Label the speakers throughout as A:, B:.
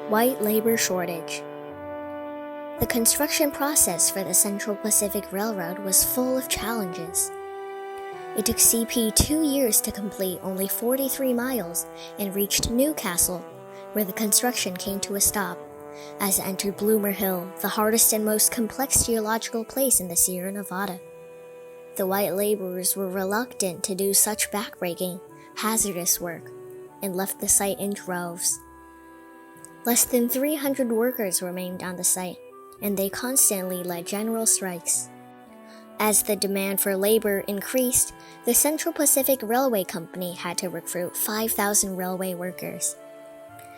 A: White labor shortage. The construction process for the Central Pacific Railroad was full of challenges. It took CP 2 years to complete only 43 miles and reached Newcastle, where the construction came to a stop, as it entered Bloomer Hill, the hardest and most complex geological place in the Sierra Nevada. The white laborers were reluctant to do such backbreaking, hazardous work, and left the site in droves. Less than 300 workers remained on the site, and they constantly led general strikes. As the demand for labor increased, the Central Pacific Railway Company had to recruit 5,000 railway workers.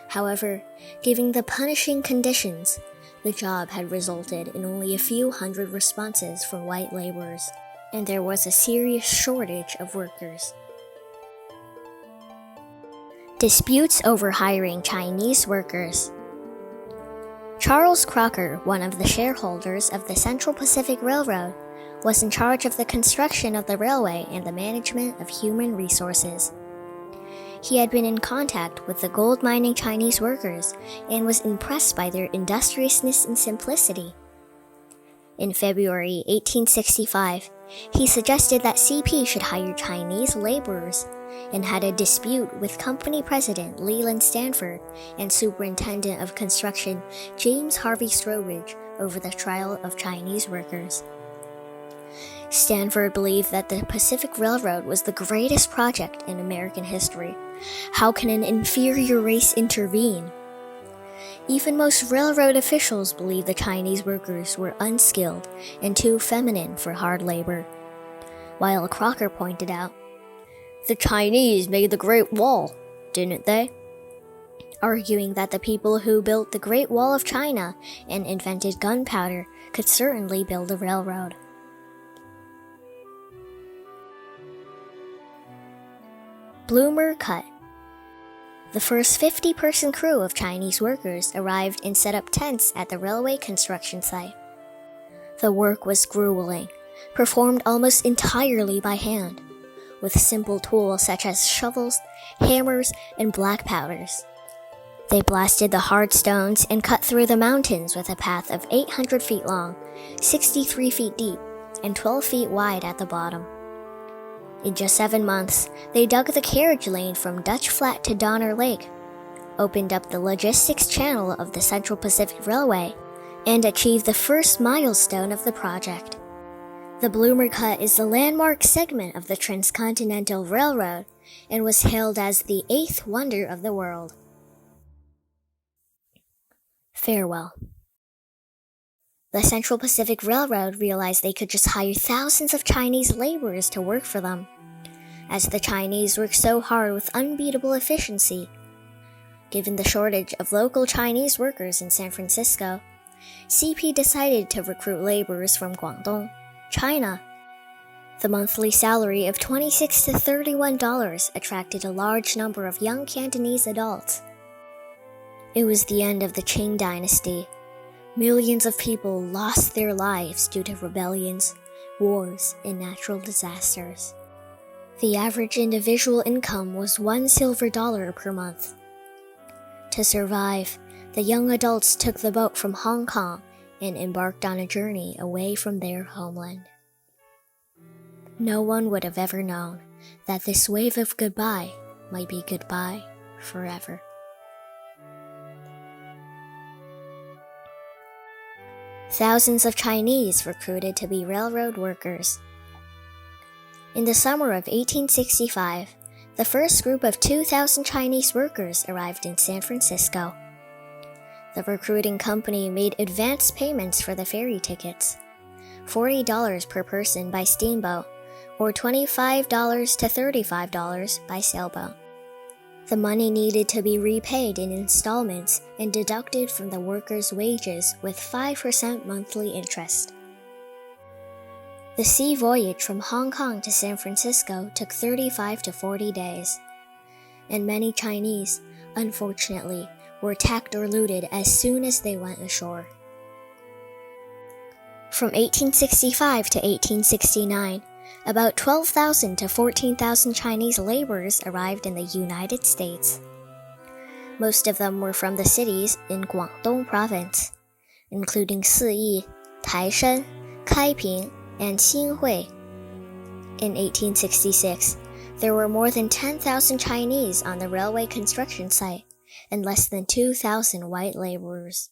A: However, given the punishing conditions, the job had resulted in only a few hundred responses from white laborers, and there was a serious shortage of workers. Disputes over hiring Chinese workers. Charles Crocker, one of the shareholders of the Central Pacific Railroad, was in charge of the construction of the railway and the management of human resources. He had been in contact with the gold-mining Chinese workers and was impressed by their industriousness and simplicity. In February 1865, he suggested that CP should hire Chinese laborers and had a dispute with company president Leland Stanford and superintendent of construction James Harvey Strowbridge over the trial of Chinese workers. Stanford believed that the Pacific Railroad was the greatest project in American history. How can an inferior race intervene? Even most railroad officials believed the Chinese workers were unskilled and too feminine for hard labor. While Crocker pointed out, "The Chinese made the Great Wall, didn't they?" arguing that the people who built the Great Wall of China and invented gunpowder could certainly build a railroad. Bloomer Cut. The first 50-person crew of Chinese workers arrived and set up tents at the railway construction site. The work was grueling, performed almost entirely by hand, with simple tools such as shovels, hammers, and black powders. They blasted the hard stones and cut through the mountains with a path of 800 feet long, 63 feet deep, and 12 feet wide at the bottom. In just 7 months, they dug the carriage lane from Dutch Flat to Donner Lake, opened up the logistics channel of the Central Pacific Railway, and achieved the first milestone of the project. The Bloomer Cut is the landmark segment of the Transcontinental Railroad and was hailed as the 8th wonder of the world. Farewell. The Central Pacific Railroad realized they could just hire thousands of Chinese laborers to work for them, as the Chinese worked so hard with unbeatable efficiency. Given the shortage of local Chinese workers in San Francisco, CP decided to recruit laborers from Guangdong, China. The monthly salary of $26 to $31 attracted a large number of young Cantonese adults. It was the end of the Qing dynasty. Millions of people lost their lives due to rebellions, wars, and natural disasters. The average individual income was $1 silver per month. To survive, the young adults took the boat from Hong Kong and embarked on a journey away from their homeland. No one would have ever known that this wave of goodbye might be goodbye forever. Thousands of Chinese recruited to be railroad workers. In the summer of 1865, the first group of 2,000 Chinese workers arrived in San Francisco. The recruiting company made advance payments for the ferry tickets, $40 per person by steamboat, or $25 to $35 by sailboat. The money needed to be repaid in installments and deducted from the workers' wages with 5% monthly interest. The sea voyage from Hong Kong to San Francisco took 35 to 40 days, and many Chinese, unfortunately, were attacked or looted as soon as they went ashore. From 1865 to 1869, about 12,000 to 14,000 Chinese laborers arrived in the United States. Most of them were from the cities in Guangdong province, including Siyi, Taishan, Kaiping, and Xinhui. In 1866, there were more than 10,000 Chinese on the railway construction site and less than 2,000 white laborers.